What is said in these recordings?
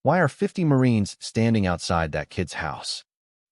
Why are 50 Marines standing outside that kid's house?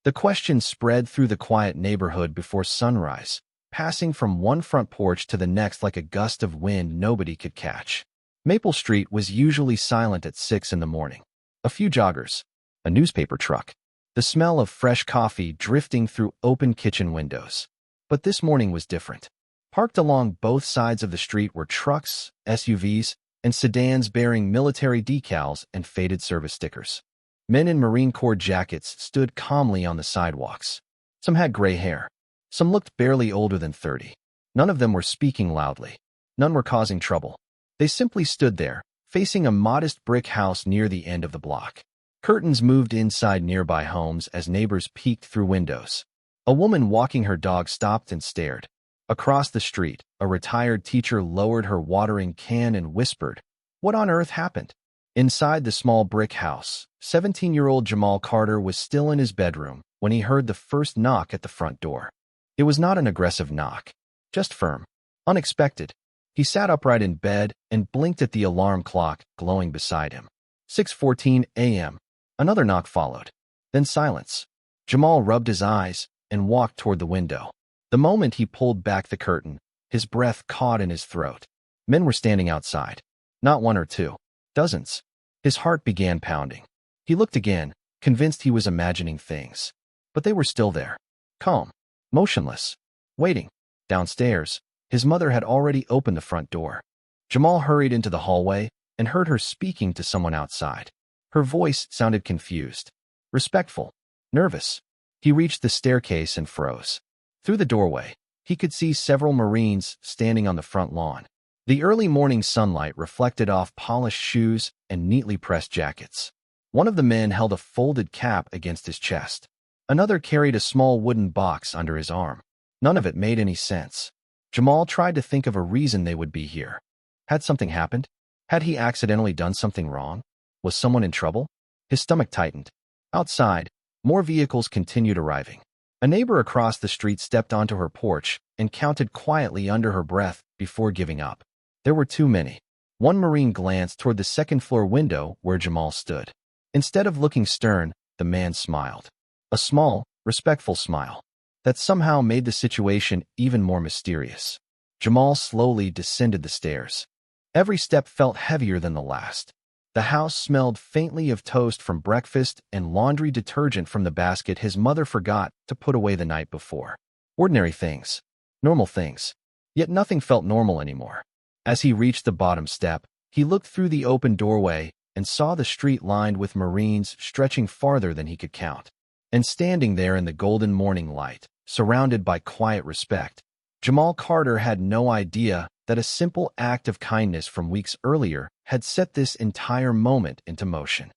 The question spread through the quiet neighborhood before sunrise, passing from one front porch to the next like a gust of wind nobody could catch. Maple Street was usually silent at 6 in the morning. A few joggers, a newspaper truck, the smell of fresh coffee drifting through open kitchen windows. But this morning was different. Parked along both sides of the street were trucks, SUVs, and sedans bearing military decals and faded service stickers. Men in Marine Corps jackets stood calmly on the sidewalks. Some had gray hair. Some looked barely older than 30. None of them were speaking loudly. None were causing trouble. They simply stood there, facing a modest brick house near the end of the block. Curtains moved inside nearby homes as neighbors peeked through windows. A woman walking her dog stopped and stared. Across the street, a retired teacher lowered her watering can and whispered, "What on earth happened?" Inside the small brick house, 17-year-old Jamal Carter was still in his bedroom when he heard the first knock at the front door. It was not an aggressive knock, just firm, unexpected. He sat upright in bed and blinked at the alarm clock glowing beside him. 6:14 a.m. Another knock followed. Then silence. Jamal rubbed his eyes and walked toward the window. The moment he pulled back the curtain, his breath caught in his throat. Men were standing outside. Not one or two. Dozens. His heart began pounding. He looked again, convinced he was imagining things. But they were still there. Calm. Motionless. Waiting. Downstairs, his mother had already opened the front door. Jamal hurried into the hallway and heard her speaking to someone outside. Her voice sounded confused. Respectful. Nervous. He reached the staircase and froze. Through the doorway, he could see several Marines standing on the front lawn. The early morning sunlight reflected off polished shoes and neatly pressed jackets. One of the men held a folded cap against his chest. Another carried a small wooden box under his arm. None of it made any sense. Jamal tried to think of a reason they would be here. Had something happened? Had he accidentally done something wrong? Was someone in trouble? His stomach tightened. Outside, more vehicles continued arriving. A neighbor across the street stepped onto her porch and counted quietly under her breath before giving up. There were too many. One Marine glanced toward the second-floor window where Jamal stood. Instead of looking stern, the man smiled. A small, respectful smile that somehow made the situation even more mysterious. Jamal slowly descended the stairs. Every step felt heavier than the last. The house smelled faintly of toast from breakfast and laundry detergent from the basket his mother forgot to put away the night before. Ordinary things. Normal things. Yet nothing felt normal anymore. As he reached the bottom step, he looked through the open doorway and saw the street lined with Marines stretching farther than he could count. And standing there in the golden morning light, surrounded by quiet respect, Jamal Carter had no idea that a simple act of kindness from weeks earlier had set this entire moment into motion.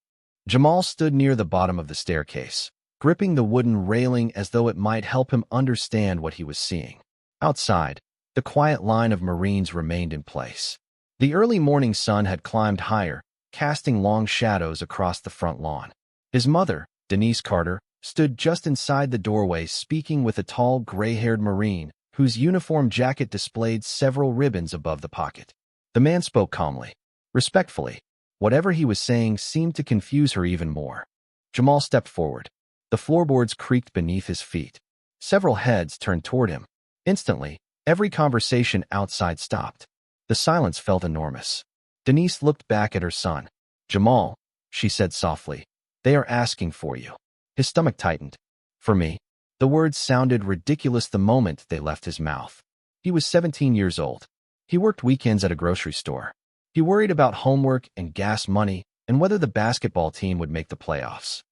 Jamal stood near the bottom of the staircase, gripping the wooden railing as though it might help him understand what he was seeing. Outside, the quiet line of Marines remained in place. The early morning sun had climbed higher, casting long shadows across the front lawn. His mother, Denise Carter, stood just inside the doorway speaking with a tall, gray-haired Marine whose uniform jacket displayed several ribbons above the pocket. The man spoke calmly, respectfully. Whatever he was saying seemed to confuse her even more. Jamal stepped forward. The floorboards creaked beneath his feet. Several heads turned toward him. Instantly, every conversation outside stopped. The silence felt enormous. Denise looked back at her son. "Jamal," she said softly, "they are asking for you." His stomach tightened. "For me?" The words sounded ridiculous the moment they left his mouth. He was 17 years old. He worked weekends at a grocery store. He worried about homework and gas money and whether the basketball team would make the playoffs.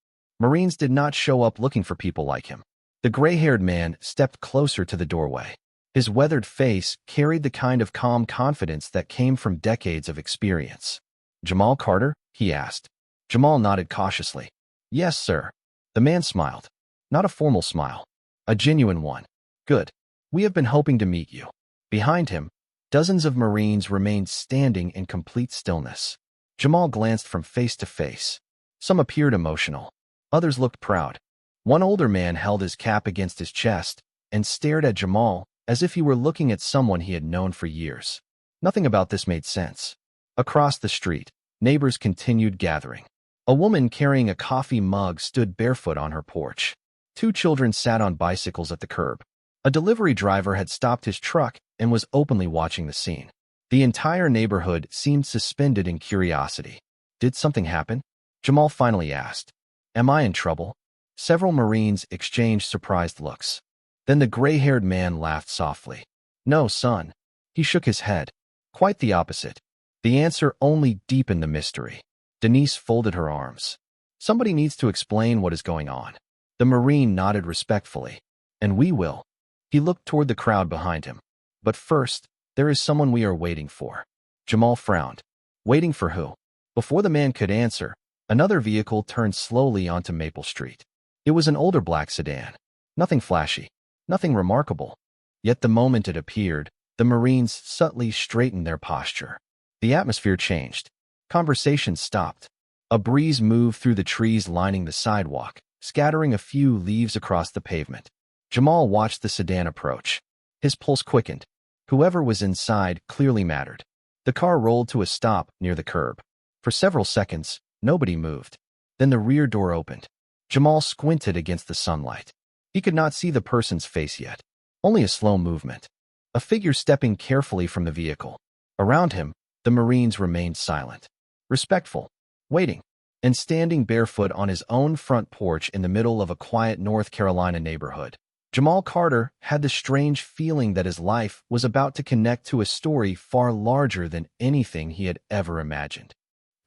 Marines did not show up looking for people like him. The gray-haired man stepped closer to the doorway. His weathered face carried the kind of calm confidence that came from decades of experience. "Jamal Carter?" he asked. Jamal nodded cautiously. "Yes, sir." The man smiled. Not a formal smile. A genuine one. "Good. We have been hoping to meet you." Behind him, dozens of Marines remained standing in complete stillness. Jamal glanced from face to face. Some appeared emotional. Others looked proud. One older man held his cap against his chest and stared at Jamal as if he were looking at someone he had known for years. Nothing about this made sense. Across the street, neighbors continued gathering. A woman carrying a coffee mug stood barefoot on her porch. Two children sat on bicycles at the curb. A delivery driver had stopped his truck and was openly watching the scene. The entire neighborhood seemed suspended in curiosity. Did something happen? Jamal finally asked. Am I in trouble? Several Marines exchanged surprised looks. Then the gray-haired man laughed softly. No, son. He shook his head. Quite the opposite. The answer only deepened the mystery. Denise folded her arms. Somebody needs to explain what is going on. The Marine nodded respectfully. And we will. He looked toward the crowd behind him. But first, there is someone we are waiting for. Jamal frowned. Waiting for who? Before the man could answer, another vehicle turned slowly onto Maple Street. It was an older black sedan. Nothing flashy. Nothing remarkable. Yet the moment it appeared, the Marines subtly straightened their posture. The atmosphere changed. Conversation stopped. A breeze moved through the trees lining the sidewalk, scattering a few leaves across the pavement. Jamal watched the sedan approach. His pulse quickened. Whoever was inside clearly mattered. The car rolled to a stop near the curb. For several seconds, nobody moved. Then the rear door opened. Jamal squinted against the sunlight. He could not see the person's face yet. Only a slow movement. A figure stepping carefully from the vehicle. Around him, the Marines remained silent. Respectful. Waiting. And standing barefoot on his own front porch in the middle of a quiet North Carolina neighborhood, Jamal Carter had the strange feeling that his life was about to connect to a story far larger than anything he had ever imagined.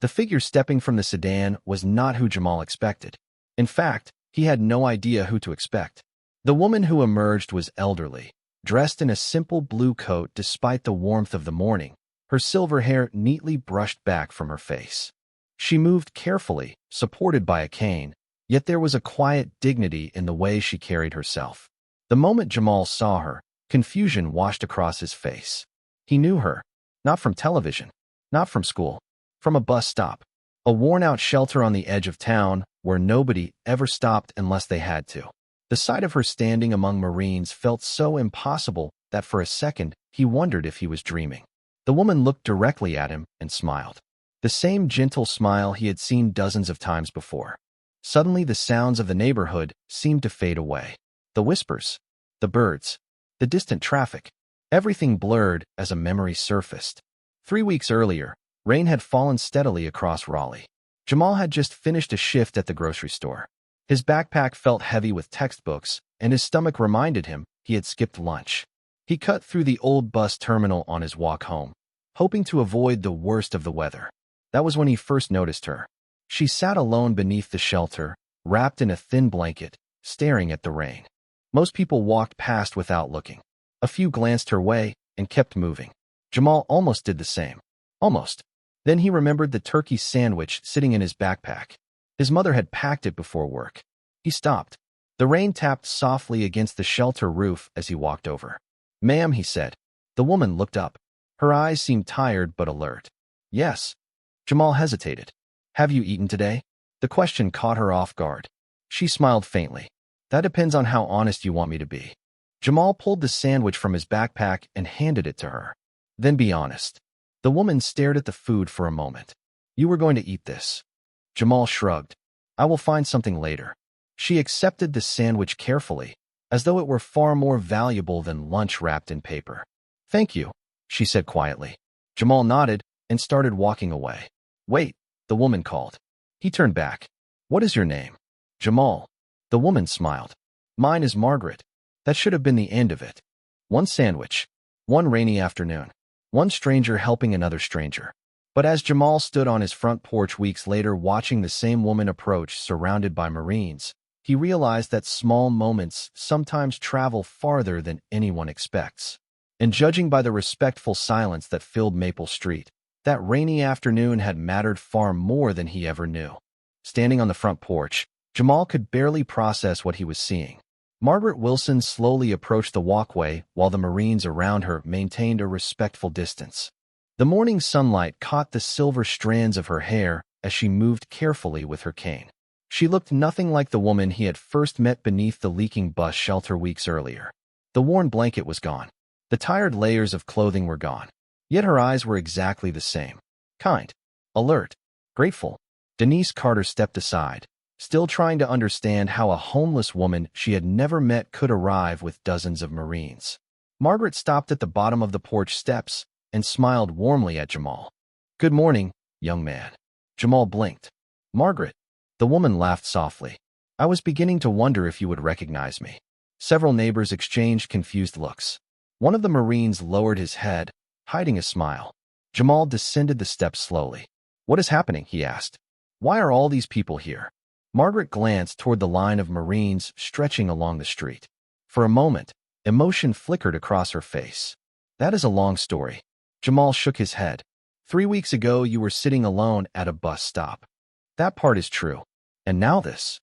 The figure stepping from the sedan was not who Jamal expected. In fact, he had no idea who to expect. The woman who emerged was elderly, dressed in a simple blue coat despite the warmth of the morning, her silver hair neatly brushed back from her face. She moved carefully, supported by a cane, yet there was a quiet dignity in the way she carried herself. The moment Jamal saw her, confusion washed across his face. He knew her, not from television, not from school, from a bus stop, a worn-out shelter on the edge of town where nobody ever stopped unless they had to. The sight of her standing among Marines felt so impossible that for a second he wondered if he was dreaming. The woman looked directly at him and smiled. The same gentle smile he had seen dozens of times before. Suddenly the sounds of the neighborhood seemed to fade away. The whispers, the birds, the distant traffic, everything blurred as a memory surfaced. 3 weeks earlier, rain had fallen steadily across Raleigh. Jamal had just finished a shift at the grocery store. His backpack felt heavy with textbooks, and his stomach reminded him he had skipped lunch. He cut through the old bus terminal on his walk home, hoping to avoid the worst of the weather. That was when he first noticed her. She sat alone beneath the shelter, wrapped in a thin blanket, staring at the rain. Most people walked past without looking. A few glanced her way and kept moving. Jamal almost did the same. Almost. Then he remembered the turkey sandwich sitting in his backpack. His mother had packed it before work. He stopped. The rain tapped softly against the shelter roof as he walked over. Ma'am, he said. The woman looked up. Her eyes seemed tired but alert. Yes. Jamal hesitated. Have you eaten today? The question caught her off guard. She smiled faintly. That depends on how honest you want me to be. Jamal pulled the sandwich from his backpack and handed it to her. Then be honest. The woman stared at the food for a moment. You were going to eat this. Jamal shrugged. I will find something later. She accepted the sandwich carefully, as though it were far more valuable than lunch wrapped in paper. Thank you, she said quietly. Jamal nodded and started walking away. Wait, the woman called. He turned back. What is your name? Jamal. The woman smiled. Mine is Margaret. That should have been the end of it. One sandwich. One rainy afternoon. One stranger helping another stranger. But as Jamal stood on his front porch weeks later watching the same woman approach surrounded by Marines, he realized that small moments sometimes travel farther than anyone expects. And judging by the respectful silence that filled Maple Street, that rainy afternoon had mattered far more than he ever knew. Standing on the front porch, Jamal could barely process what he was seeing. Margaret Wilson slowly approached the walkway while the Marines around her maintained a respectful distance. The morning sunlight caught the silver strands of her hair as she moved carefully with her cane. She looked nothing like the woman he had first met beneath the leaking bus shelter weeks earlier. The worn blanket was gone. The tired layers of clothing were gone. Yet her eyes were exactly the same. Kind, alert, grateful. Denise Carter stepped aside, still trying to understand how a homeless woman she had never met could arrive with dozens of Marines. Margaret stopped at the bottom of the porch steps and smiled warmly at Jamal. "Good morning, young man." Jamal blinked. "Margaret." The woman laughed softly. "I was beginning to wonder if you would recognize me." Several neighbors exchanged confused looks. One of the Marines lowered his head, hiding a smile. Jamal descended the steps slowly. "What is happening?" he asked. "Why are all these people here?" Margaret glanced toward the line of Marines stretching along the street. For a moment, emotion flickered across her face. "That is a long story." Jamal shook his head. "3 weeks ago, you were sitting alone at a bus stop." "That part is true. And now this."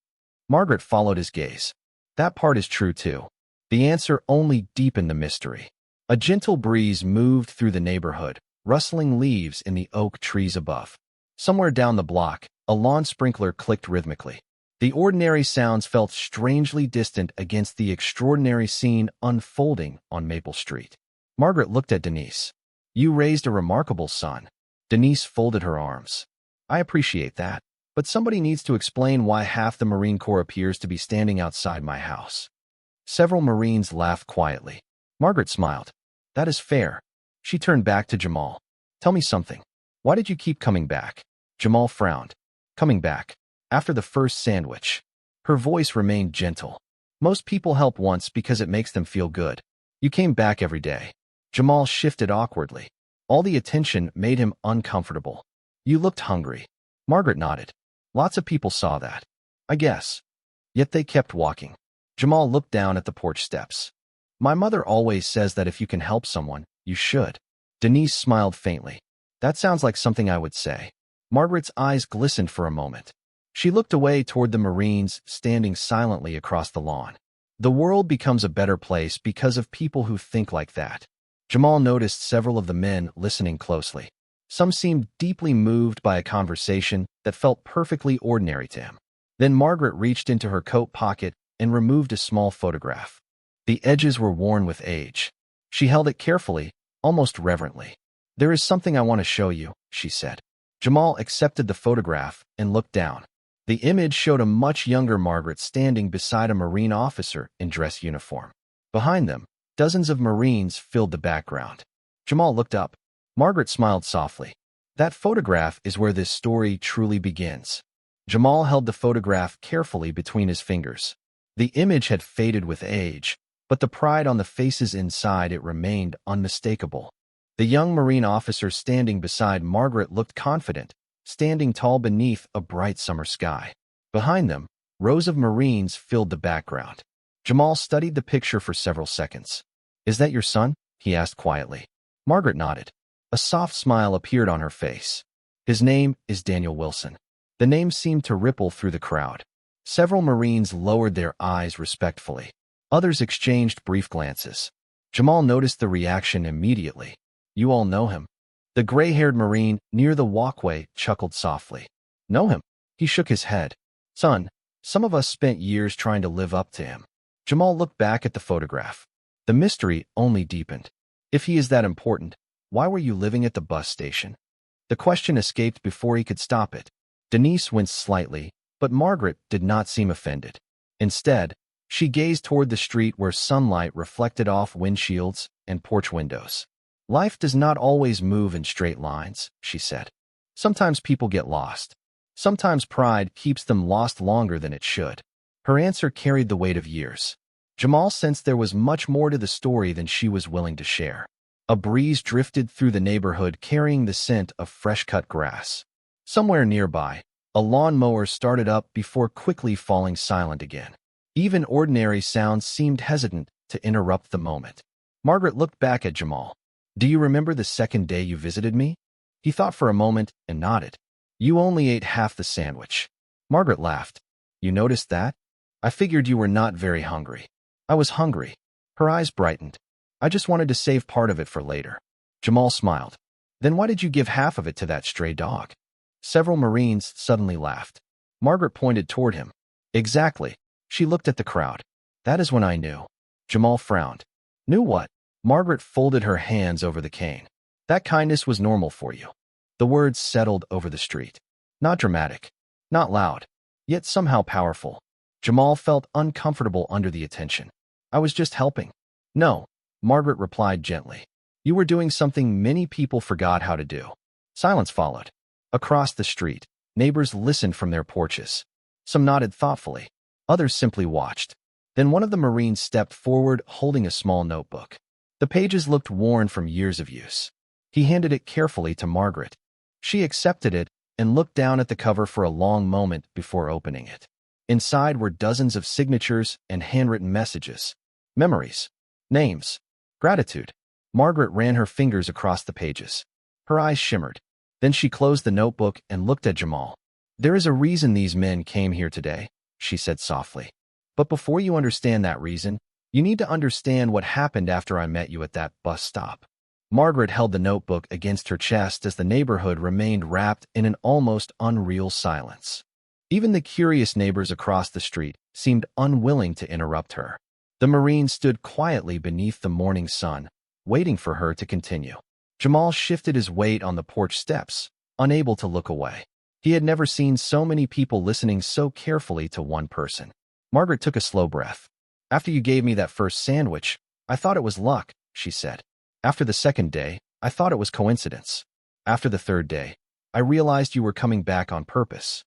Margaret followed his gaze. "That part is true too." The answer only deepened the mystery. A gentle breeze moved through the neighborhood, rustling leaves in the oak trees above. Somewhere down the block, a lawn sprinkler clicked rhythmically. The ordinary sounds felt strangely distant against the extraordinary scene unfolding on Maple Street. Margaret looked at Denise. "You raised a remarkable son." Denise folded her arms. "I appreciate that, but somebody needs to explain why half the Marine Corps appears to be standing outside my house." Several Marines laughed quietly. Margaret smiled. "That is fair." She turned back to Jamal. "Tell me something. Why did you keep coming back?" Jamal frowned. "Coming back. After the first sandwich." Her voice remained gentle. "Most people help once because it makes them feel good. You came back every day." Jamal shifted awkwardly. All the attention made him uncomfortable. "You looked hungry." Margaret nodded. "Lots of people saw that. I guess." Yet they kept walking. Jamal looked down at the porch steps. "My mother always says that if you can help someone, you should." Denise smiled faintly. "That sounds like something I would say." Margaret's eyes glistened for a moment. She looked away toward the Marines standing silently across the lawn. The world becomes a better place because of people who think like that. Jamal noticed several of the men listening closely. Some seemed deeply moved by a conversation that felt perfectly ordinary to him. Then Margaret reached into her coat pocket and removed a small photograph. The edges were worn with age. She held it carefully, almost reverently. "There is something I want to show you," she said. Jamal accepted the photograph and looked down. The image showed a much younger Margaret standing beside a Marine officer in dress uniform. Behind them, dozens of Marines filled the background. Jamal looked up. Margaret smiled softly. "That photograph is where this story truly begins." Jamal held the photograph carefully between his fingers. The image had faded with age, but the pride on the faces inside it remained unmistakable. The young Marine officer standing beside Margaret looked confident, standing tall beneath a bright summer sky. Behind them, rows of Marines filled the background. Jamal studied the picture for several seconds. "Is that your son?" he asked quietly. Margaret nodded. A soft smile appeared on her face. "His name is Daniel Wilson." The name seemed to ripple through the crowd. Several Marines lowered their eyes respectfully. Others exchanged brief glances. Jamal noticed the reaction immediately. "You all know him?" The gray-haired Marine near the walkway chuckled softly. "Know him?" He shook his head. "Son, some of us spent years trying to live up to him." Jamal looked back at the photograph. The mystery only deepened. "If he is that important, why were you living at the bus station?" The question escaped before he could stop it. Denise winced slightly, but Margaret did not seem offended. Instead, she gazed toward the street where sunlight reflected off windshields and porch windows. "Life does not always move in straight lines," she said. "Sometimes people get lost. Sometimes pride keeps them lost longer than it should." Her answer carried the weight of years. Jamal sensed there was much more to the story than she was willing to share. A breeze drifted through the neighborhood carrying the scent of fresh-cut grass. Somewhere nearby, a lawnmower started up before quickly falling silent again. Even ordinary sounds seemed hesitant to interrupt the moment. Margaret looked back at Jamal. "Do you remember the second day you visited me?" He thought for a moment and nodded. "You only ate half the sandwich." Margaret laughed. "You noticed that? I figured you were not very hungry." "I was hungry." Her eyes brightened. "I just wanted to save part of it for later." Jamal smiled. "Then why did you give half of it to that stray dog?" Several Marines suddenly laughed. Margaret pointed toward him. "Exactly." She looked at the crowd. "That is when I knew." Jamal frowned. "Knew what?" Margaret folded her hands over the cane. "That kindness was normal for you." The words settled over the street. "Not dramatic. Not loud, yet somehow powerful. Jamal felt uncomfortable under the attention. I was just helping. No, Margaret replied gently. You were doing something many people forgot how to do. Silence followed. Across the street, neighbors listened from their porches. Some nodded thoughtfully. Others simply watched. Then one of the Marines stepped forward holding a small notebook. The pages looked worn from years of use. He handed it carefully to Margaret. She accepted it and looked down at the cover for a long moment before opening it. Inside were dozens of signatures and handwritten messages. Memories. Names. Gratitude. Margaret ran her fingers across the pages. Her eyes shimmered. Then she closed the notebook and looked at Jamal. There is a reason these men came here today, she said softly. But before you understand that reason, you need to understand what happened after I met you at that bus stop. Margaret held the notebook against her chest as the neighborhood remained wrapped in an almost unreal silence. Even the curious neighbors across the street seemed unwilling to interrupt her. The Marine stood quietly beneath the morning sun, waiting for her to continue. Jamal shifted his weight on the porch steps, unable to look away. He had never seen so many people listening so carefully to one person. Margaret took a slow breath. After you gave me that first sandwich, I thought it was luck, she said. After the second day, I thought it was coincidence. After the third day, I realized you were coming back on purpose.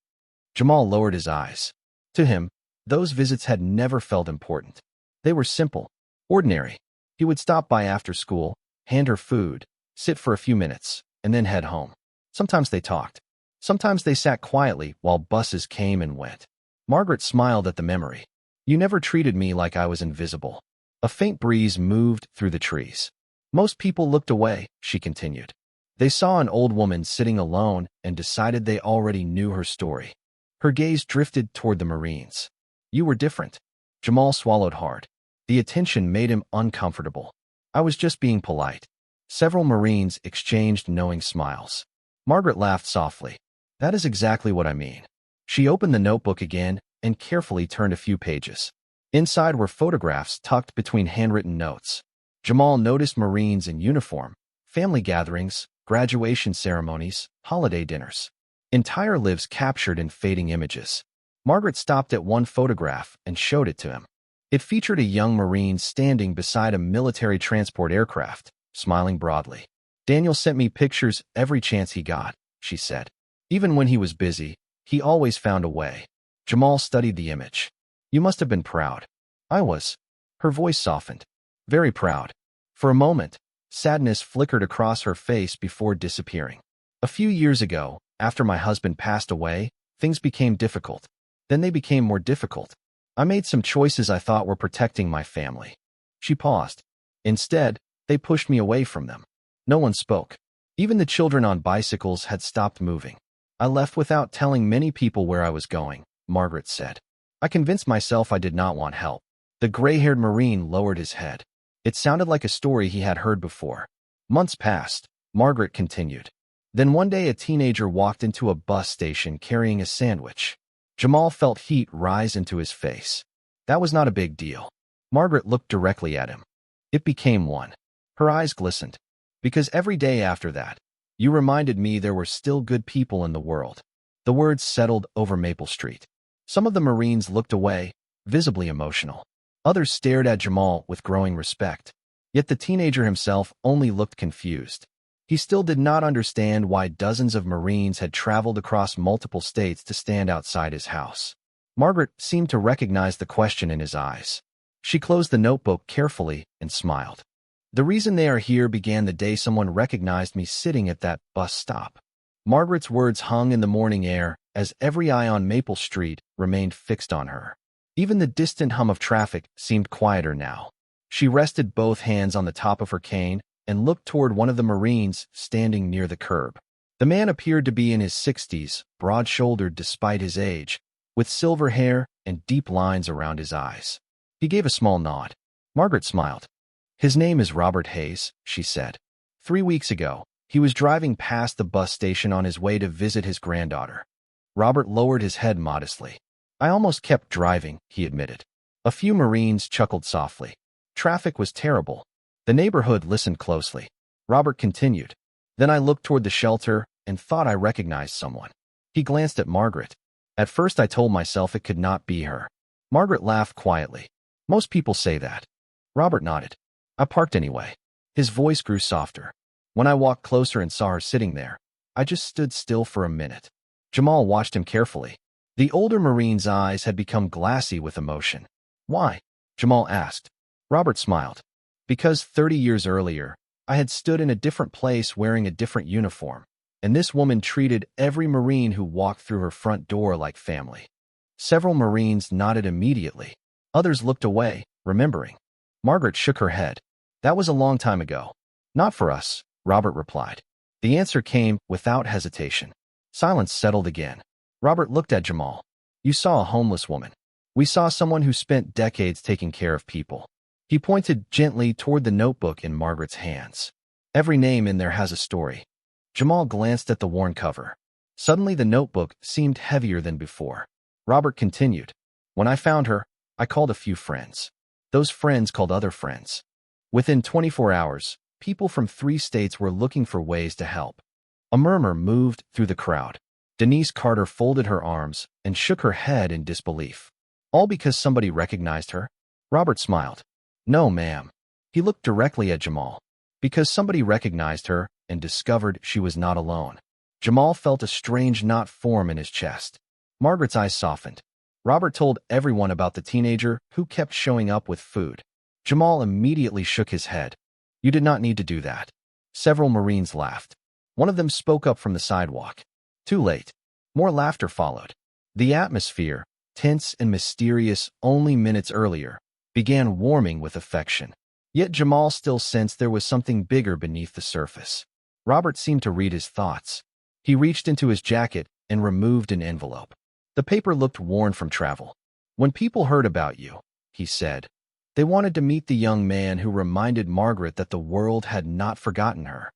Jamal lowered his eyes. To him, those visits had never felt important. They were simple, ordinary. He would stop by after school, hand her food, sit for a few minutes, and then head home. Sometimes they talked. Sometimes they sat quietly while buses came and went. Margaret smiled at the memory. You never treated me like I was invisible. A faint breeze moved through the trees. Most people looked away, she continued. They saw an old woman sitting alone and decided they already knew her story. Her gaze drifted toward the Marines. You were different. Jamal swallowed hard. The attention made him uncomfortable. I was just being polite. Several Marines exchanged knowing smiles. Margaret laughed softly. That is exactly what I mean. She opened the notebook again and carefully turned a few pages. Inside were photographs tucked between handwritten notes. Jamal noticed Marines in uniform, family gatherings, graduation ceremonies, holiday dinners. Entire lives captured in fading images. Margaret stopped at one photograph and showed it to him. It featured a young Marine standing beside a military transport aircraft, smiling broadly. Daniel sent me pictures every chance he got, she said. Even when he was busy, he always found a way. Jamal studied the image. You must have been proud. I was. Her voice softened. Very proud. For a moment, sadness flickered across her face before disappearing. A few years ago, after my husband passed away, things became difficult. Then they became more difficult. I made some choices I thought were protecting my family. She paused. Instead, they pushed me away from them. No one spoke. Even the children on bicycles had stopped moving. I left without telling many people where I was going, Margaret said. I convinced myself I did not want help. The gray-haired Marine lowered his head. It sounded like a story he had heard before. Months passed, Margaret continued. Then one day a teenager walked into a bus station carrying a sandwich. Jamal felt heat rise into his face. That was not a big deal. Margaret looked directly at him. It became one. Her eyes glistened. Because every day after that, you reminded me there were still good people in the world. The words settled over Maple Street. Some of the Marines looked away, visibly emotional. Others stared at Jamal with growing respect. Yet the teenager himself only looked confused. He still did not understand why dozens of Marines had traveled across multiple states to stand outside his house. Margaret seemed to recognize the question in his eyes. She closed the notebook carefully and smiled. The reason they are here began the day someone recognized me sitting at that bus stop. Margaret's words hung in the morning air as every eye on Maple Street remained fixed on her. Even the distant hum of traffic seemed quieter now. She rested both hands on the top of her cane and looked toward one of the Marines standing near the curb. The man appeared to be in his 60s, broad-shouldered despite his age, with silver hair and deep lines around his eyes. He gave a small nod. Margaret smiled. His name is Robert Hayes, she said. 3 weeks ago, he was driving past the bus station on his way to visit his granddaughter. Robert lowered his head modestly. I almost kept driving, he admitted. A few Marines chuckled softly. Traffic was terrible. The neighborhood listened closely. Robert continued. Then I looked toward the shelter and thought I recognized someone. He glanced at Margaret. At first I told myself it could not be her. Margaret laughed quietly. Most people say that. Robert nodded. I parked anyway. His voice grew softer. When I walked closer and saw her sitting there, I just stood still for a minute. Jamal watched him carefully. The older Marine's eyes had become glassy with emotion. Why? Jamal asked. Robert smiled. Because 30 years earlier, I had stood in a different place wearing a different uniform, and this woman treated every Marine who walked through her front door like family. Several Marines nodded immediately. Others looked away, remembering. Margaret shook her head. That was a long time ago. Not for us, Robert replied. The answer came without hesitation. Silence settled again. Robert looked at Jamal. You saw a homeless woman. We saw someone who spent decades taking care of people. He pointed gently toward the notebook in Margaret's hands. Every name in there has a story. Jamal glanced at the worn cover. Suddenly the notebook seemed heavier than before. Robert continued. When I found her, I called a few friends. Those friends called other friends. Within 24 hours, people from 3 states were looking for ways to help. A murmur moved through the crowd. Denise Carter folded her arms and shook her head in disbelief. All because somebody recognized her? Robert smiled. No, ma'am. He looked directly at Jamal. Because somebody recognized her and discovered she was not alone. Jamal felt a strange knot form in his chest. Margaret's eyes softened. Robert told everyone about the teenager who kept showing up with food. Jamal immediately shook his head. You did not need to do that. Several Marines laughed. One of them spoke up from the sidewalk. Too late. More laughter followed. The atmosphere, tense and mysterious only minutes earlier, began warming with affection. Yet Jamal still sensed there was something bigger beneath the surface. Robert seemed to read his thoughts. He reached into his jacket and removed an envelope. The paper looked worn from travel. When people heard about you, he said, they wanted to meet the young man who reminded Margaret that the world had not forgotten her.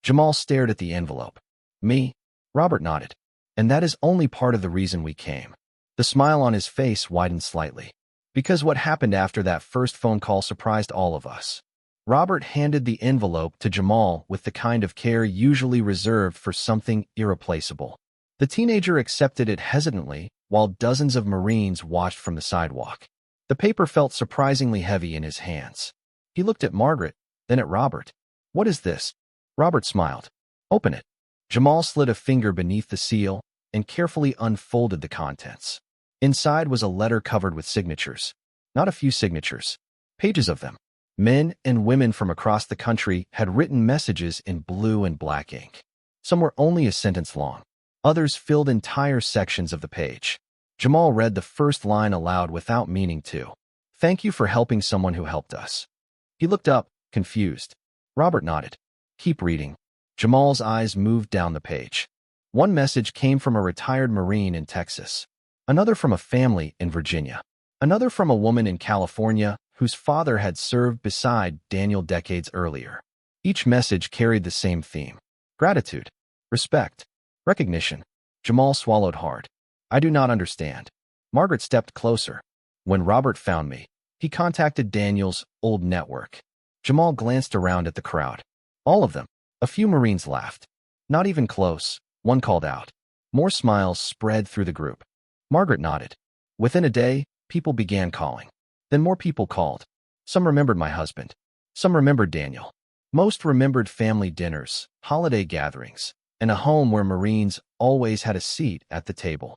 Jamal stared at the envelope. Me? Robert nodded. And that is only part of the reason we came. The smile on his face widened slightly. Because what happened after that first phone call surprised all of us. Robert handed the envelope to Jamal with the kind of care usually reserved for something irreplaceable. The teenager accepted it hesitantly, while dozens of Marines watched from the sidewalk. The paper felt surprisingly heavy in his hands. He looked at Margaret, then at Robert. What is this? Robert smiled. Open it. Jamal slid a finger beneath the seal and carefully unfolded the contents. Inside was a letter covered with signatures. Not a few signatures. Pages of them. Men and women from across the country had written messages in blue and black ink. Some were only a sentence long. Others filled entire sections of the page. Jamal read the first line aloud without meaning to. Thank you for helping someone who helped us. He looked up, confused. Robert nodded. Keep reading. Jamal's eyes moved down the page. One message came from a retired Marine in Texas. Another from a family in Virginia. Another from a woman in California whose father had served beside Daniel decades earlier. Each message carried the same theme. Gratitude. Respect. Recognition. Jamal swallowed hard. I do not understand. Margaret stepped closer. When Robert found me, he contacted Daniel's old network. Jamal glanced around at the crowd. All of them. A few Marines laughed. Not even close, one called out. More smiles spread through the group. Margaret nodded. Within a day, people began calling. Then more people called. Some remembered my husband. Some remembered Daniel. Most remembered family dinners, holiday gatherings, and a home where Marines always had a seat at the table.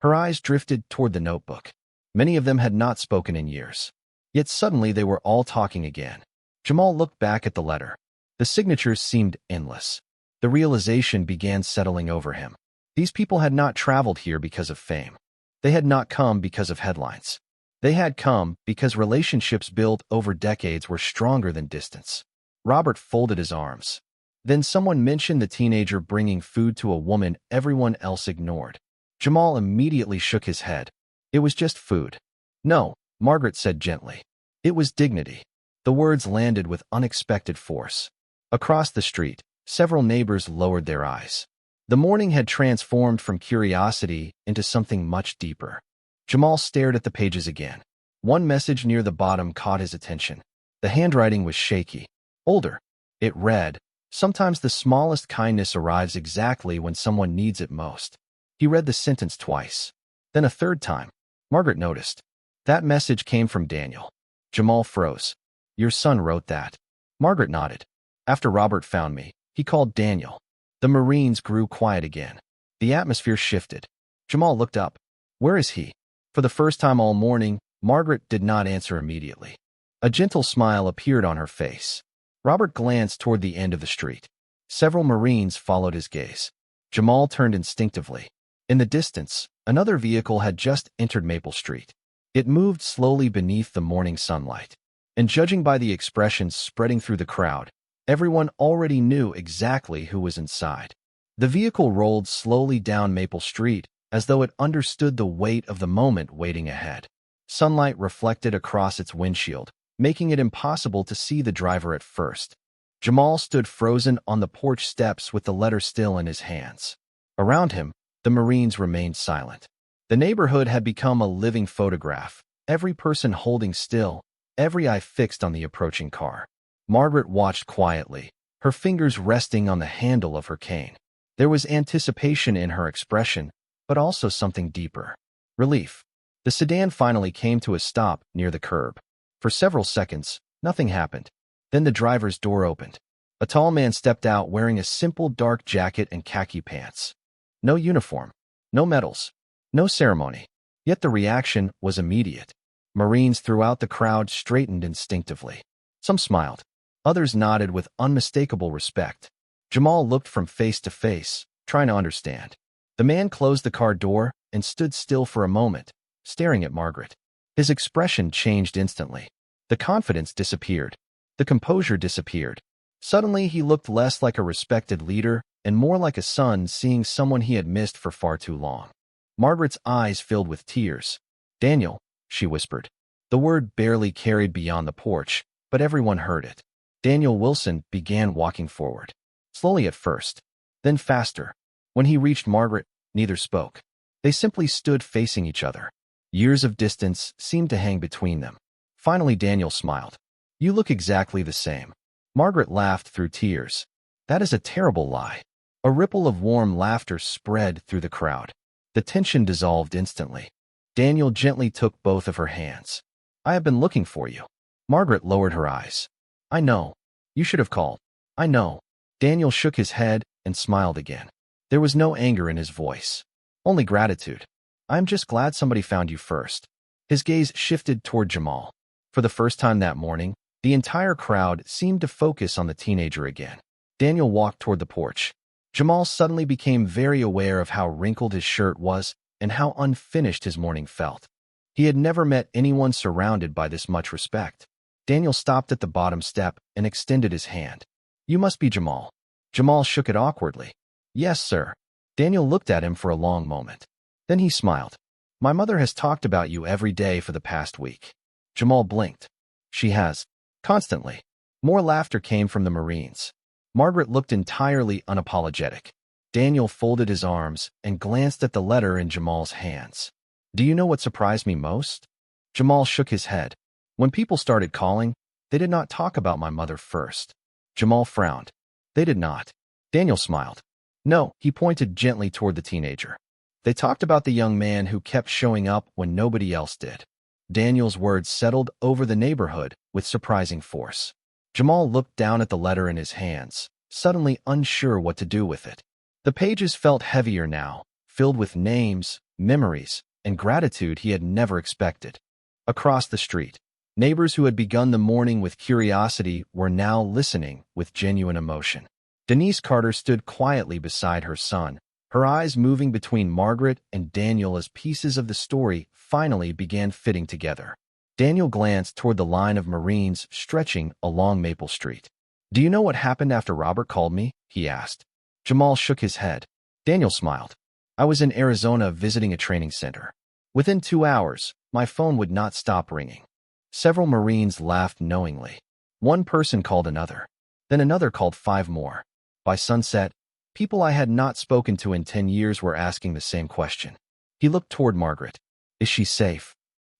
Her eyes drifted toward the notebook. Many of them had not spoken in years. Yet suddenly they were all talking again. Jamal looked back at the letter. The signatures seemed endless. The realization began settling over him. These people had not traveled here because of fame. They had not come because of headlines. They had come because relationships built over decades were stronger than distance. Robert folded his arms. Then someone mentioned the teenager bringing food to a woman everyone else ignored. Jamal immediately shook his head. It was just food. No, Margaret said gently. It was dignity. The words landed with unexpected force. Across the street, several neighbors lowered their eyes. The morning had transformed from curiosity into something much deeper. Jamal stared at the pages again. One message near the bottom caught his attention. The handwriting was shaky. Older. It read, sometimes the smallest kindness arrives exactly when someone needs it most. He read the sentence twice. Then a third time. Margaret noticed. That message came from Daniel. Jamal froze. Your son wrote that. Margaret nodded. After Robert found me, he called Daniel. The Marines grew quiet again. The atmosphere shifted. Jamal looked up. Where is he? For the first time all morning, Margaret did not answer immediately. A gentle smile appeared on her face. Robert glanced toward the end of the street. Several Marines followed his gaze. Jamal turned instinctively. In the distance, another vehicle had just entered Maple Street. It moved slowly beneath the morning sunlight. And judging by the expressions spreading through the crowd, everyone already knew exactly who was inside. The vehicle rolled slowly down Maple Street, as though it understood the weight of the moment waiting ahead. Sunlight reflected across its windshield, making it impossible to see the driver at first. Jamal stood frozen on the porch steps with the letter still in his hands. Around him, the Marines remained silent. The neighborhood had become a living photograph, every person holding still, every eye fixed on the approaching car. Margaret watched quietly, her fingers resting on the handle of her cane. There was anticipation in her expression, but also something deeper. Relief. The sedan finally came to a stop near the curb. For several seconds, nothing happened. Then the driver's door opened. A tall man stepped out wearing a simple dark jacket and khaki pants. No uniform, no medals, no ceremony. Yet the reaction was immediate. Marines throughout the crowd straightened instinctively. Some smiled. Others nodded with unmistakable respect. Jamal looked from face to face, trying to understand. The man closed the car door and stood still for a moment, staring at Margaret. His expression changed instantly. The confidence disappeared. The composure disappeared. Suddenly, he looked less like a respected leader and more like a son seeing someone he had missed for far too long. Margaret's eyes filled with tears. Daniel, she whispered. The word barely carried beyond the porch, but everyone heard it. Daniel Wilson began walking forward. Slowly at first, then faster. When he reached Margaret, neither spoke. They simply stood facing each other. Years of distance seemed to hang between them. Finally, Daniel smiled. You look exactly the same. Margaret laughed through tears. That is a terrible lie. A ripple of warm laughter spread through the crowd. The tension dissolved instantly. Daniel gently took both of her hands. I have been looking for you. Margaret lowered her eyes. I know. You should have called. I know. Daniel shook his head and smiled again. There was no anger in his voice. Only gratitude. I'm just glad somebody found you first. His gaze shifted toward Jamal. For the first time that morning, the entire crowd seemed to focus on the teenager again. Daniel walked toward the porch. Jamal suddenly became very aware of how wrinkled his shirt was and how unfinished his morning felt. He had never met anyone surrounded by this much respect. Daniel stopped at the bottom step and extended his hand. You must be Jamal. Jamal shook it awkwardly. Yes, sir. Daniel looked at him for a long moment. Then he smiled. My mother has talked about you every day for the past week. Jamal blinked. She has. Constantly. More laughter came from the Marines. Margaret looked entirely unapologetic. Daniel folded his arms and glanced at the letter in Jamal's hands. Do you know what surprised me most? Jamal shook his head. When people started calling, they did not talk about my mother first. Jamal frowned. They did not. Daniel smiled. No, he pointed gently toward the teenager. They talked about the young man who kept showing up when nobody else did. Daniel's words settled over the neighborhood with surprising force. Jamal looked down at the letter in his hands, suddenly unsure what to do with it. The pages felt heavier now, filled with names, memories, and gratitude he had never expected. Across the street, neighbors who had begun the morning with curiosity were now listening with genuine emotion. Denise Carter stood quietly beside her son, her eyes moving between Margaret and Daniel as pieces of the story finally began fitting together. Daniel glanced toward the line of Marines stretching along Maple Street. Do you know what happened after Robert called me? He asked. Jamal shook his head. Daniel smiled. I was in Arizona visiting a training center. Within 2 hours, my phone would not stop ringing. Several Marines laughed knowingly. One person called another. Then another called 5 more. By sunset, people I had not spoken to in 10 years were asking the same question. He looked toward Margaret. Is she safe?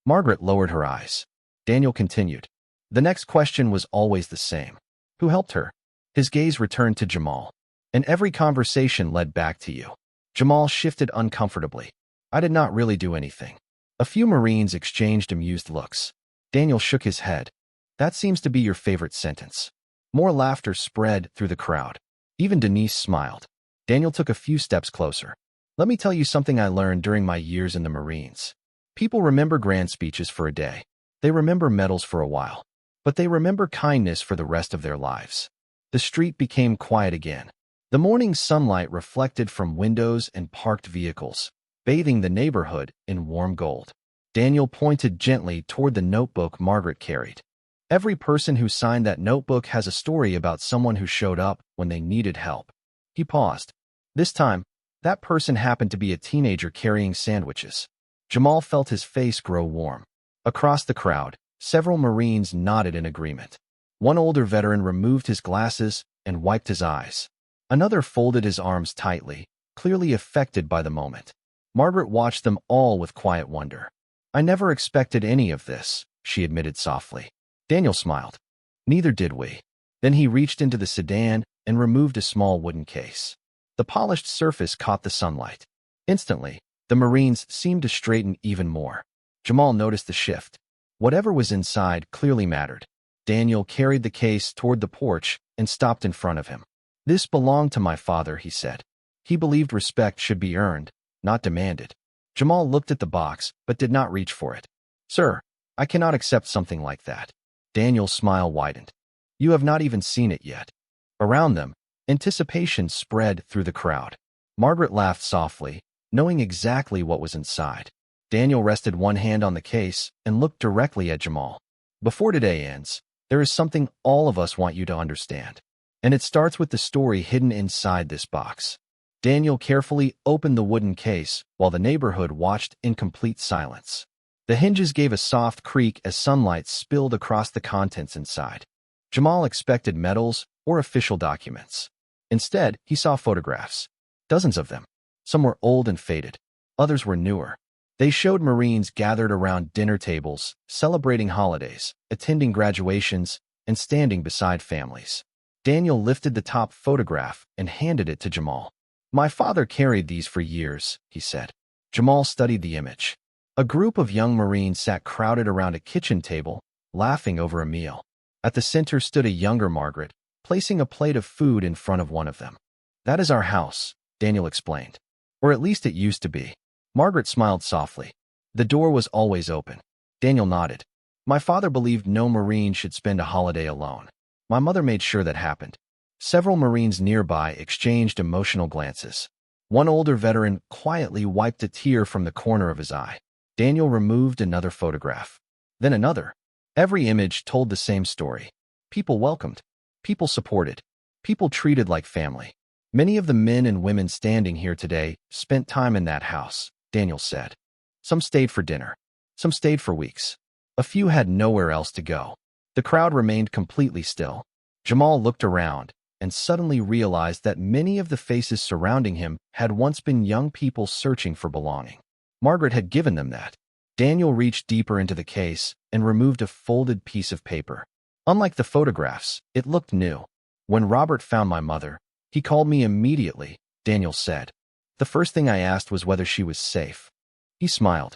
Margaret lowered her eyes. Daniel continued. The next question was always the same. Who helped her? His gaze returned to Jamal. And every conversation led back to you. Jamal shifted uncomfortably. I did not really do anything. A few Marines exchanged amused looks. Daniel shook his head. That seems to be your favorite sentence. More laughter spread through the crowd. Even Denise smiled. Daniel took a few steps closer. Let me tell you something I learned during my years in the Marines. People remember grand speeches for a day. They remember medals for a while. But they remember kindness for the rest of their lives. The street became quiet again. The morning sunlight reflected from windows and parked vehicles, bathing the neighborhood in warm gold. Daniel pointed gently toward the notebook Margaret carried. Every person who signed that notebook has a story about someone who showed up when they needed help. He paused. This time, that person happened to be a teenager carrying sandwiches. Jamal felt his face grow warm. Across the crowd, several Marines nodded in agreement. One older veteran removed his glasses and wiped his eyes. Another folded his arms tightly, clearly affected by the moment. Margaret watched them all with quiet wonder. I never expected any of this, she admitted softly. Daniel smiled. Neither did we. Then he reached into the sedan and removed a small wooden case. The polished surface caught the sunlight. Instantly, the Marines seemed to straighten even more. Jamal noticed the shift. Whatever was inside clearly mattered. Daniel carried the case toward the porch and stopped in front of him. This belonged to my father, he said. He believed respect should be earned, not demanded. Jamal looked at the box, but did not reach for it. Sir, I cannot accept something like that. Daniel's smile widened. You have not even seen it yet. Around them, anticipation spread through the crowd. Margaret laughed softly, knowing exactly what was inside. Daniel rested one hand on the case and looked directly at Jamal. Before today ends, there is something all of us want you to understand. And it starts with the story hidden inside this box. Daniel carefully opened the wooden case while the neighborhood watched in complete silence. The hinges gave a soft creak as sunlight spilled across the contents inside. Jamal expected medals or official documents. Instead, he saw photographs. Dozens of them. Some were old and faded. Others were newer. They showed Marines gathered around dinner tables, celebrating holidays, attending graduations, and standing beside families. Daniel lifted the top photograph and handed it to Jamal. My father carried these for years, he said. Jamal studied the image. A group of young Marines sat crowded around a kitchen table, laughing over a meal. At the center stood a younger Margaret, placing a plate of food in front of one of them. That is our house, Daniel explained. Or at least it used to be. Margaret smiled softly. The door was always open. Daniel nodded. My father believed no Marine should spend a holiday alone. My mother made sure that happened. Several Marines nearby exchanged emotional glances. One older veteran quietly wiped a tear from the corner of his eye. Daniel removed another photograph. Then another. Every image told the same story. People welcomed. People supported. People treated like family. Many of the men and women standing here today spent time in that house, Daniel said. Some stayed for dinner. Some stayed for weeks. A few had nowhere else to go. The crowd remained completely still. Jamal looked around and suddenly realized that many of the faces surrounding him had once been young people searching for belonging. Margaret had given them that. Daniel reached deeper into the case and removed a folded piece of paper. Unlike the photographs, it looked new. When Robert found my mother, he called me immediately, Daniel said. The first thing I asked was whether she was safe. He smiled.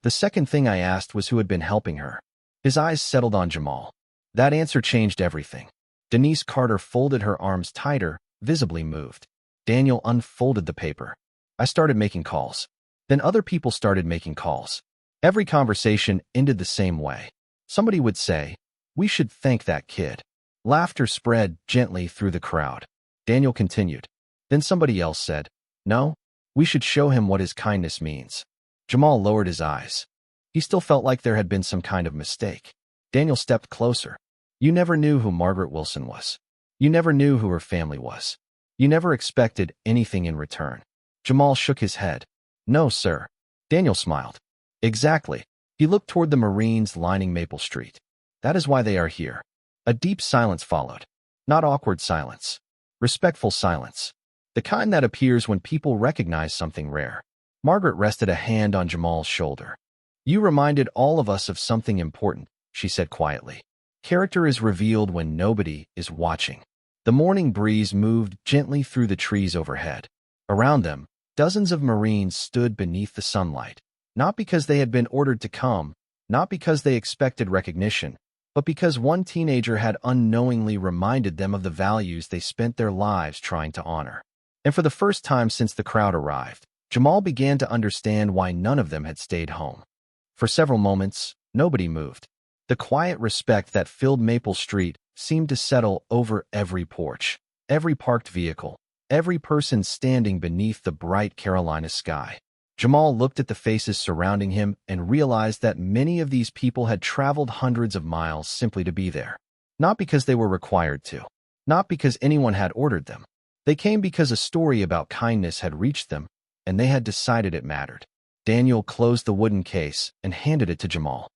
The second thing I asked was who had been helping her. His eyes settled on Jamal. That answer changed everything. Denise Carter folded her arms tighter, visibly moved. Daniel unfolded the paper. I started making calls. Then other people started making calls. Every conversation ended the same way. Somebody would say, "We should thank that kid." Laughter spread gently through the crowd. Daniel continued. Then somebody else said, "No, we should show him what his kindness means." Jamal lowered his eyes. He still felt like there had been some kind of mistake. Daniel stepped closer. You never knew who Margaret Wilson was. You never knew who her family was. You never expected anything in return. Jamal shook his head. No, sir. Daniel smiled. Exactly. He looked toward the Marines lining Maple Street. That is why they are here. A deep silence followed. Not awkward silence. Respectful silence. The kind that appears when people recognize something rare. Margaret rested a hand on Jamal's shoulder. You reminded all of us of something important, she said quietly. Character is revealed when nobody is watching. The morning breeze moved gently through the trees overhead. Around them, Dozens of Marines stood beneath the sunlight, not because they had been ordered to come, not because they expected recognition, but because one teenager had unknowingly reminded them of the values they spent their lives trying to honor. And for the first time since the crowd arrived, Jamal began to understand why none of them had stayed home. For several moments, nobody moved. The quiet respect that filled Maple Street seemed to settle over every porch, every parked vehicle, every person standing beneath the bright Carolina sky. Jamal looked at the faces surrounding him and realized that many of these people had traveled hundreds of miles simply to be there. Not because they were required to, not because anyone had ordered them. They came because a story about kindness had reached them, and they had decided it mattered. Daniel closed the wooden case and handed it to Jamal.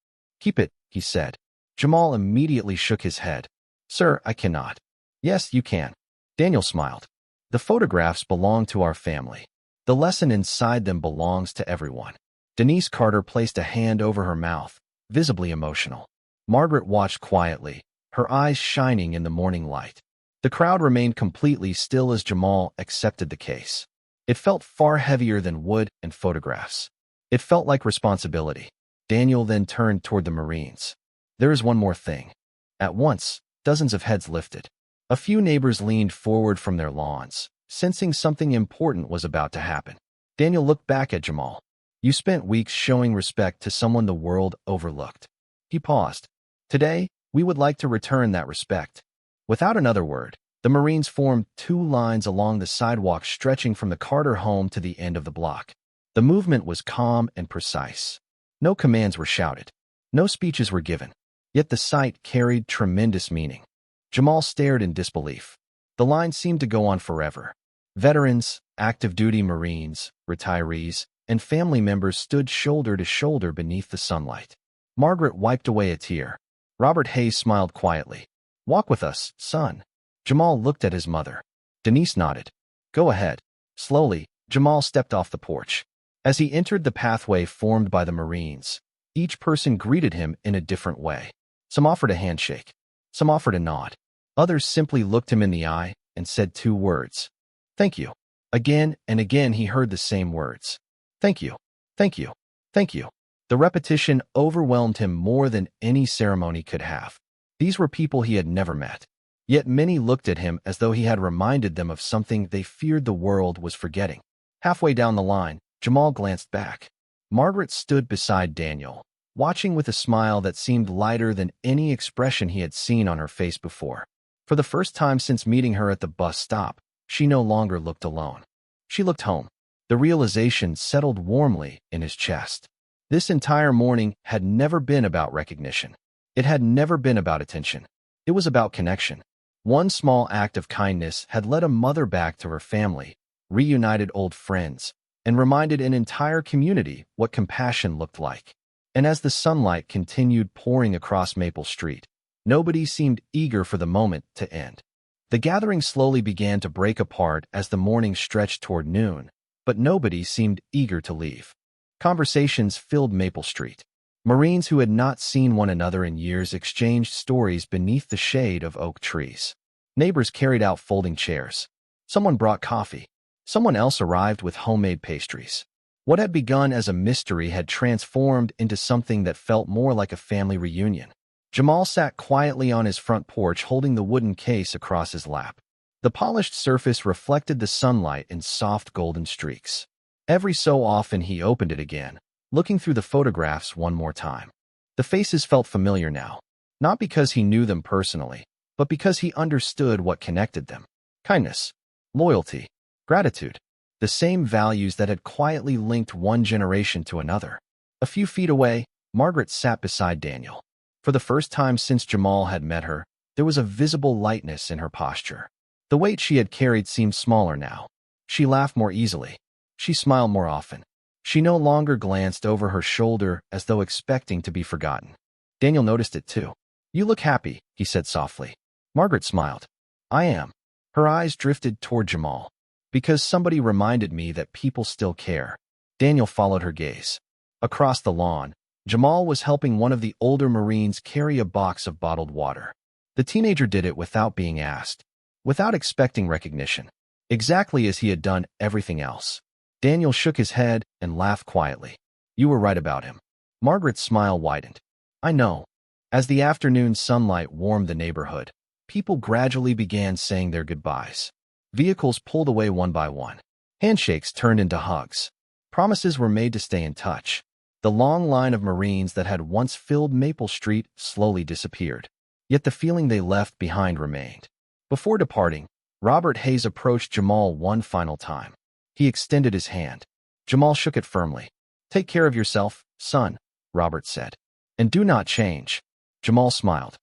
"Keep it," he said. Jamal immediately shook his head. "Sir, I cannot." "Yes, you can." Daniel smiled. "The photographs belong to our family. The lesson inside them belongs to everyone." Denise Carter placed a hand over her mouth, visibly emotional. Margaret watched quietly, her eyes shining in the morning light. The crowd remained completely still as Jamal accepted the case. It felt far heavier than wood and photographs. It felt like responsibility. Daniel then turned toward the Marines. "There is one more thing." At once, dozens of heads lifted. A few neighbors leaned forward from their lawns, sensing something important was about to happen. Daniel looked back at Jamal. "You spent weeks showing respect to someone the world overlooked." He paused. "Today, we would like to return that respect." Without another word, the Marines formed two lines along the sidewalk stretching from the Carter home to the end of the block. The movement was calm and precise. No commands were shouted. No speeches were given. Yet the sight carried tremendous meaning. Jamal stared in disbelief. The line seemed to go on forever. Veterans, active-duty Marines, retirees, and family members stood shoulder to shoulder beneath the sunlight. Margaret wiped away a tear. Robert Hayes smiled quietly. "Walk with us, son." Jamal looked at his mother. Denise nodded. "Go ahead." Slowly, Jamal stepped off the porch. As he entered the pathway formed by the Marines, each person greeted him in a different way. Some offered a handshake. Some offered a nod. Others simply looked him in the eye and said two words. "Thank you." Again and again he heard the same words. "Thank you. Thank you. Thank you." The repetition overwhelmed him more than any ceremony could have. These were people he had never met. Yet many looked at him as though he had reminded them of something they feared the world was forgetting. Halfway down the line, Jamal glanced back. Margaret stood beside Daniel, watching with a smile that seemed lighter than any expression he had seen on her face before. For the first time since meeting her at the bus stop, she no longer looked alone. She looked home. The realization settled warmly in his chest. This entire morning had never been about recognition. It had never been about attention. It was about connection. One small act of kindness had led a mother back to her family, reunited old friends, and reminded an entire community what compassion looked like. And as the sunlight continued pouring across Maple Street, nobody seemed eager for the moment to end. The gathering slowly began to break apart as the morning stretched toward noon, but nobody seemed eager to leave. Conversations filled Maple Street. Marines who had not seen one another in years exchanged stories beneath the shade of oak trees. Neighbors carried out folding chairs. Someone brought coffee. Someone else arrived with homemade pastries. What had begun as a mystery had transformed into something that felt more like a family reunion. Jamal sat quietly on his front porch holding the wooden case across his lap. The polished surface reflected the sunlight in soft golden streaks. Every so often he opened it again, looking through the photographs one more time. The faces felt familiar now, not because he knew them personally, but because he understood what connected them. Kindness, loyalty, gratitude, the same values that had quietly linked one generation to another. A few feet away, Margaret sat beside Daniel. For the first time since Jamal had met her, there was a visible lightness in her posture. The weight she had carried seemed smaller now. She laughed more easily. She smiled more often. She no longer glanced over her shoulder as though expecting to be forgotten. Daniel noticed it too. "You look happy," he said softly. Margaret smiled. "I am." Her eyes drifted toward Jamal. "Because somebody reminded me that people still care." Daniel followed her gaze. Across the lawn, Jamal was helping one of the older Marines carry a box of bottled water. The teenager did it without being asked, without expecting recognition, exactly as he had done everything else. Daniel shook his head and laughed quietly. You were right about him. Margaret's smile widened. I know. As the afternoon sunlight warmed the neighborhood, people gradually began saying their goodbyes. Vehicles pulled away one by one. Handshakes turned into hugs. Promises were made to stay in touch. The long line of Marines that had once filled Maple Street slowly disappeared. Yet the feeling they left behind remained. Before departing, Robert Hayes approached Jamal one final time. He extended his hand. Jamal shook it firmly. Take care of yourself, son, Robert said. And do not change. Jamal smiled.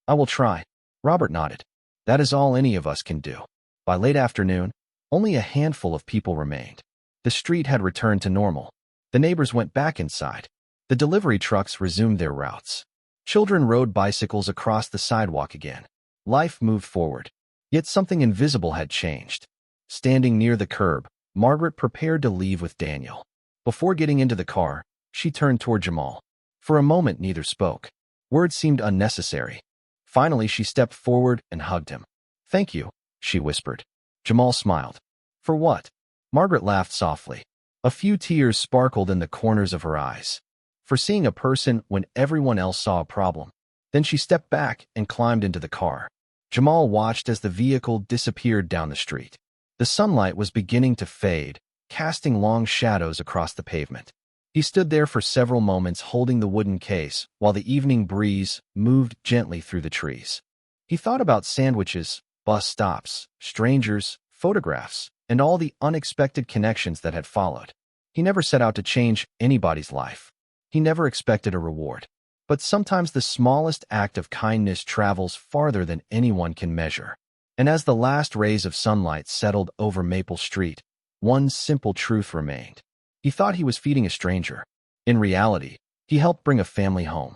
I will try. Robert nodded. That is all any of us can do. By late afternoon, only a handful of people remained. The street had returned to normal. The neighbors went back inside. The delivery trucks resumed their routes. Children rode bicycles across the sidewalk again. Life moved forward. Yet something invisible had changed. Standing near the curb, Margaret prepared to leave with Daniel. Before getting into the car, she turned toward Jamal. For a moment, neither spoke. Words seemed unnecessary. Finally, she stepped forward and hugged him. Thank you, she whispered. Jamal smiled. For what? Margaret laughed softly. A few tears sparkled in the corners of her eyes. For seeing a person when everyone else saw a problem. Then she stepped back and climbed into the car. Jamal watched as the vehicle disappeared down the street. The sunlight was beginning to fade, casting long shadows across the pavement. He stood there for several moments holding the wooden case while the evening breeze moved gently through the trees. He thought about sandwiches, bus stops, strangers, photographs, and all the unexpected connections that had followed. He never set out to change anybody's life. He never expected a reward. But sometimes the smallest act of kindness travels farther than anyone can measure. And as the last rays of sunlight settled over Maple Street, one simple truth remained. He thought he was feeding a stranger. In reality, he helped bring a family home.